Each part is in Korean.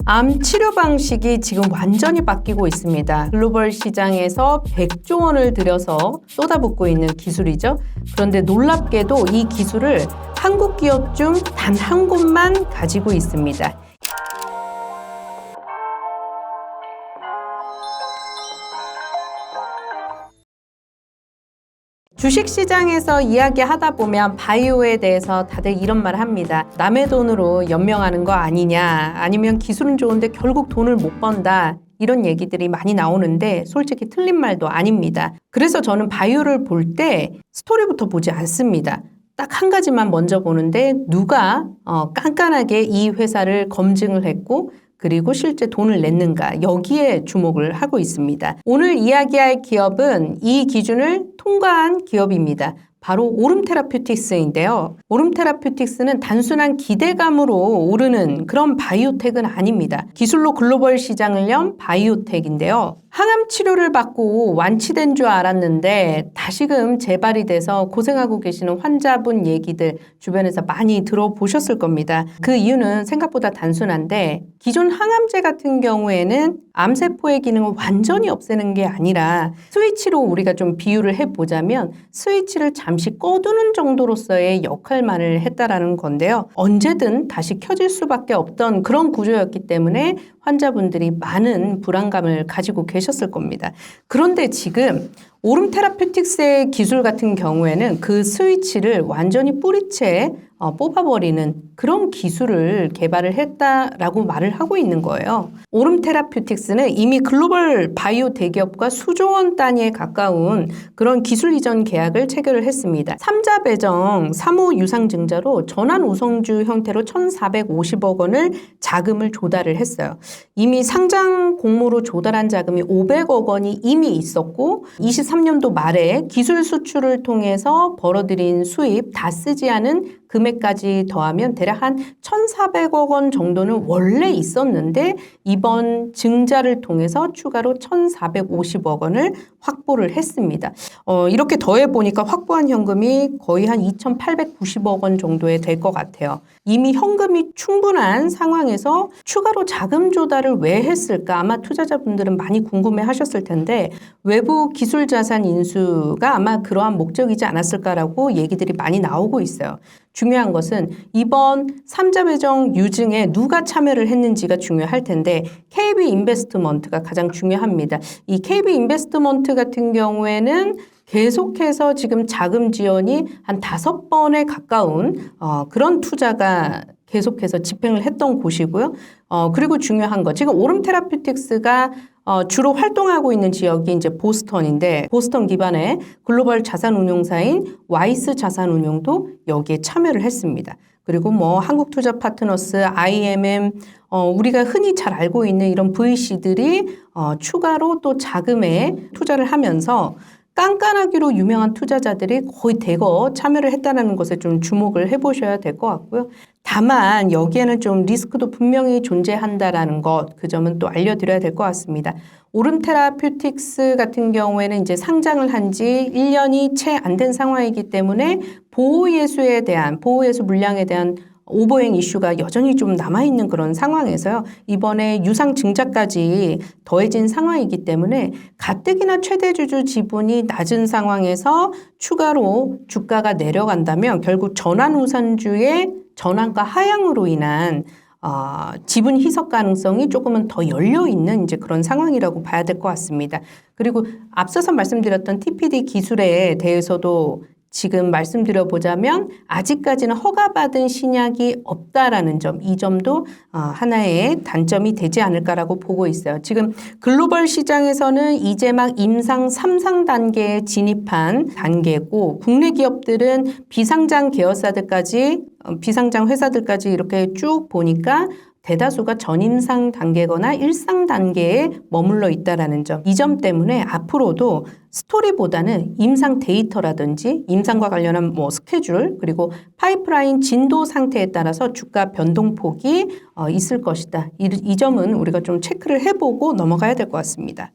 암 치료 방식이 지금 완전히 바뀌고 있습니다. 글로벌 시장에서 100조 원을 들여서 쏟아붓고 있는 기술이죠. 그런데 놀랍게도 이 기술을 한국 기업 중 단 한 곳만 가지고 있습니다. 주식시장에서 이야기하다 보면 바이오에 대해서 다들 이런 말을 합니다. 남의 돈으로 연명하는 거 아니냐, 아니면 기술은 좋은데 결국 돈을 못 번다. 이런 얘기들이 많이 나오는데 솔직히 틀린 말도 아닙니다. 그래서 저는 바이오를 볼 때 스토리부터 보지 않습니다. 딱 한 가지만 먼저 보는데 누가 깐깐하게 이 회사를 검증을 했고 그리고 실제 돈을 냈는가, 여기에 주목을 하고 있습니다. 오늘 이야기할 기업은 이 기준을 통과한 기업입니다. 바로 오름 테라퓨틱스인데요. 오름 테라퓨틱스는 단순한 기대감으로 오르는 그런 바이오텍은 아닙니다. 기술로 글로벌 시장을 연 바이오텍인데요. 항암 치료를 받고 완치된 줄 알았는데 다시금 재발이 돼서 고생하고 계시는 환자분 얘기들 주변에서 많이 들어보셨을 겁니다. 그 이유는 생각보다 단순한데 기존 항암제 같은 경우에는 암세포의 기능을 완전히 없애는 게 아니라 스위치로 우리가 좀 비유를 해보자면 스위치를 잠시 꺼두는 정도로서의 역할만을 했다라는 건데요. 언제든 다시 켜질 수밖에 없던 그런 구조였기 때문에 환자분들이 많은 불안감을 가지고 계셨을 겁니다. 그런데 지금 오름 테라퓨틱스의 기술 같은 경우에는 그 스위치를 완전히 뿌리채 뽑아버리는 그런 기술을 개발을 했다라고 말을 하고 있는 거예요. 오름 테라퓨틱스는 이미 글로벌 바이오 대기업과 수조 원 단위에 가까운 그런 기술 이전 계약을 체결을 했습니다. 3자 배정 3호 유상증자로 전환 우성주 형태로 1,450억 원을 자금을 조달을 했어요. 이미 상장 공모로 조달한 자금이 500억 원이 이미 있었고 23년도 말에 기술 수출을 통해서 벌어들인 수입 다 쓰지 않은 금액까지 더하면 대략 한 1,400억 원 정도는 원래 있었는데 이번 증자를 통해서 추가로 1,450억 원을 확보를 했습니다. 이렇게 더해보니까 확보한 현금이 거의 한 2,890억 원 정도에 될 것 같아요. 이미 현금이 충분한 상황에서 추가로 자금 조달을 왜 했을까? 아마 투자자분들은 많이 궁금해 하셨을 텐데 외부 기술 자산 인수가 아마 그러한 목적이지 않았을까라고 얘기들이 많이 나오고 있어요. 중요한 것은 이번 3자 배정 유증에 누가 참여를 했는지가 중요할 텐데 KB 인베스트먼트가 가장 중요합니다. 이 KB 인베스트먼트 같은 경우에는 계속해서 지금 자금 지원이 한 5번에 가까운 그런 투자가 계속해서 집행을 했던 곳이고요. 그리고 중요한 거, 지금 오름 테라퓨틱스가 주로 활동하고 있는 지역이 이제 보스턴인데 보스턴 기반의 글로벌 자산운용사인 와이스 자산운용도 여기에 참여를 했습니다. 그리고 뭐 한국투자 파트너스, IMM, 우리가 흔히 잘 알고 있는 이런 VC들이 추가로 또 자금에 투자를 하면서 깐깐하기로 유명한 투자자들이 거의 대거 참여를 했다는 것에 좀 주목을 해보셔야 될 것 같고요. 다만 여기에는 좀 리스크도 분명히 존재한다라는 것, 그 점은 또 알려드려야 될 것 같습니다. 오름 테라퓨틱스 같은 경우에는 이제 상장을 한 지 1년이 채 안 된 상황이기 때문에 보호예수 물량에 대한 오버행 이슈가 여전히 좀 남아있는 그런 상황에서요. 이번에 유상 증자까지 더해진 상황이기 때문에 가뜩이나 최대주주 지분이 낮은 상황에서 추가로 주가가 내려간다면 결국 전환우선주의 전환가 하향으로 인한 지분 희석 가능성이 조금은 더 열려있는 이제 그런 상황이라고 봐야 될 것 같습니다. 그리고 앞서서 말씀드렸던 TPD 기술에 대해서도 지금 말씀드려보자면 아직까지는 허가받은 신약이 없다라는 점, 이 점도 하나의 단점이 되지 않을까라고 보고 있어요. 지금 글로벌 시장에서는 이제 막 임상 3상 단계에 진입한 단계고 국내 기업들은 비상장 계열사들까지 비상장 회사들까지 이렇게 쭉 보니까 대다수가 전임상 단계거나 일상 단계에 머물러 있다라는 점. 이 점 때문에 앞으로도 스토리보다는 임상 데이터라든지 임상과 관련한 뭐 스케줄 그리고 파이프라인 진도 상태에 따라서 주가 변동폭이 있을 것이다. 이 점은 우리가 좀 체크를 해보고 넘어가야 될 것 같습니다.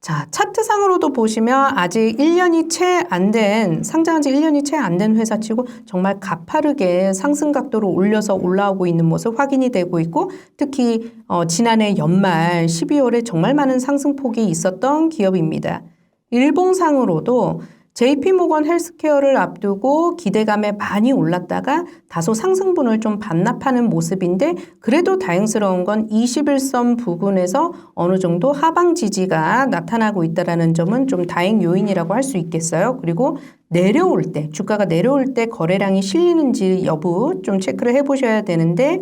자, 차트상으로도 보시면 아직 1년이 채 안 된, 상장한 지 1년이 채 안 된 회사치고 정말 가파르게 상승 각도로 올려서 올라오고 있는 모습 확인이 되고 있고, 특히 지난해 연말 12월에 정말 많은 상승폭이 있었던 기업입니다. 일봉상으로도 JP모건 헬스케어를 앞두고 기대감에 많이 올랐다가 다소 상승분을 좀 반납하는 모습인데, 그래도 다행스러운 건 21선 부근에서 어느 정도 하방 지지가 나타나고 있다는 점은 좀 다행 요인이라고 할 수 있겠어요. 그리고 내려올 때, 주가가 내려올 때 거래량이 실리는지 여부 좀 체크를 해보셔야 되는데,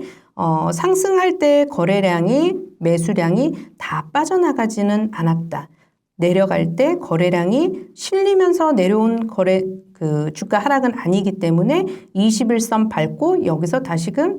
상승할 때 거래량이, 매수량이 다 빠져나가지는 않았다. 내려갈 때 거래량이 실리면서 내려온 주가 하락은 아니기 때문에 21선 밟고 여기서 다시금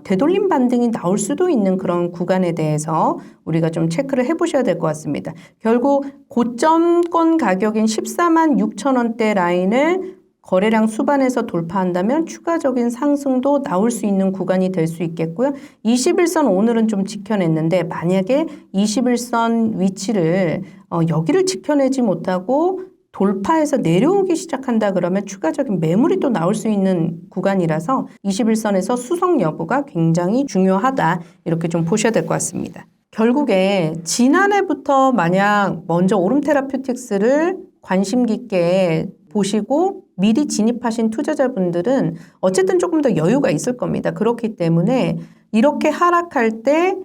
되돌림 반등이 나올 수도 있는 그런 구간에 대해서 우리가 좀 체크를 해보셔야 될 것 같습니다. 결국 고점권 가격인 14만 6천 원대 라인을 거래량 수반에서 돌파한다면 추가적인 상승도 나올 수 있는 구간이 될 수 있겠고요. 21선 오늘은 좀 지켜냈는데, 만약에 21선 위치를 여기를 지켜내지 못하고 돌파해서 내려오기 시작한다 그러면 추가적인 매물이 또 나올 수 있는 구간이라서 21선에서 수성 여부가 굉장히 중요하다, 이렇게 좀 보셔야 될 것 같습니다. 결국에 지난해부터 만약 먼저 오름테라퓨틱스를 관심 깊게 보시고 미리 진입하신 투자자분들은 어쨌든 조금 더 여유가 있을 겁니다. 그렇기 때문에 이렇게 하락할 때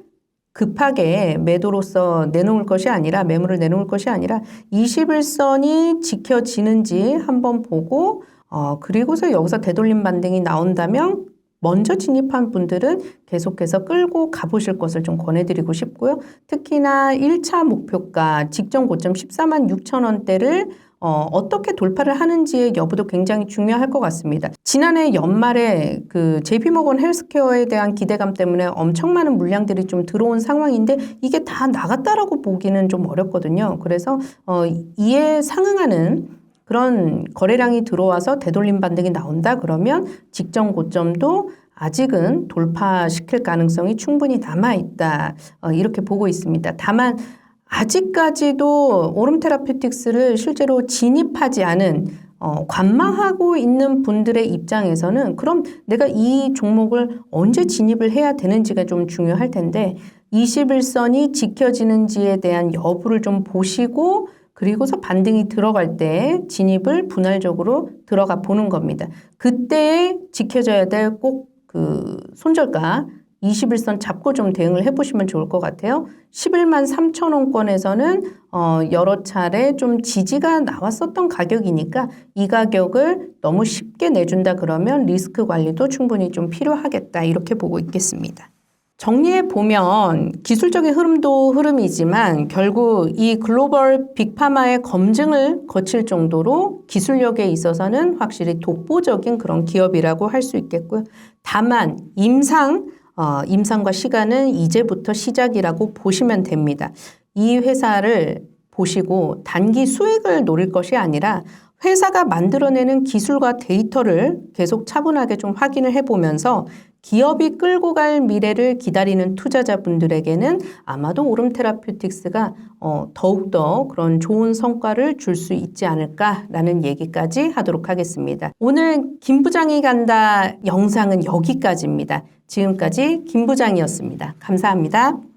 급하게 매도로서 내놓을 것이 아니라, 매물을 내놓을 것이 아니라 21선이 지켜지는지 한번 보고 그리고서 여기서 되돌림 반등이 나온다면 먼저 진입한 분들은 계속해서 끌고 가보실 것을 좀 권해드리고 싶고요. 특히나 1차 목표가 직전 고점 14만 6천 원대를 어떻게 돌파를 하는지의 여부도 굉장히 중요할 것 같습니다. 지난해 연말에 그 JP모건 헬스케어에 대한 기대감 때문에 엄청 많은 물량들이 좀 들어온 상황인데, 이게 다 나갔다라고 보기는 좀 어렵거든요. 그래서 이에 상응하는 그런 거래량이 들어와서 되돌림 반등이 나온다 그러면 직전 고점도 아직은 돌파시킬 가능성이 충분히 남아있다, 이렇게 보고 있습니다. 다만 아직까지도 오름테라퓨틱스를 실제로 진입하지 않은 관망하고 있는 분들의 입장에서는 그럼 내가 이 종목을 언제 진입을 해야 되는지가 좀 중요할 텐데, 21선이 지켜지는지에 대한 여부를 좀 보시고 그리고서 반등이 들어갈 때 진입을 분할적으로 들어가 보는 겁니다. 그때 지켜져야 될 꼭 그 손절가 21선 잡고 좀 대응을 해보시면 좋을 것 같아요. 11만 3천 원권에서는 여러 차례 좀 지지가 나왔었던 가격이니까 이 가격을 너무 쉽게 내준다 그러면 리스크 관리도 충분히 좀 필요하겠다, 이렇게 보고 있겠습니다. 정리해 보면 기술적인 흐름도 흐름이지만 결국 이 글로벌 빅파마의 검증을 거칠 정도로 기술력에 있어서는 확실히 독보적인 그런 기업이라고 할 수 있겠고요. 다만 임상과 시간은 이제부터 시작이라고 보시면 됩니다. 이 회사를 보시고 단기 수익을 노릴 것이 아니라 회사가 만들어내는 기술과 데이터를 계속 차분하게 좀 확인을 해보면서 기업이 끌고 갈 미래를 기다리는 투자자분들에게는 아마도 오름테라퓨틱스가 더욱더 그런 좋은 성과를 줄 수 있지 않을까라는 얘기까지 하도록 하겠습니다. 오늘 김 부장이 간다 영상은 여기까지입니다. 지금까지 김 부장이었습니다. 감사합니다.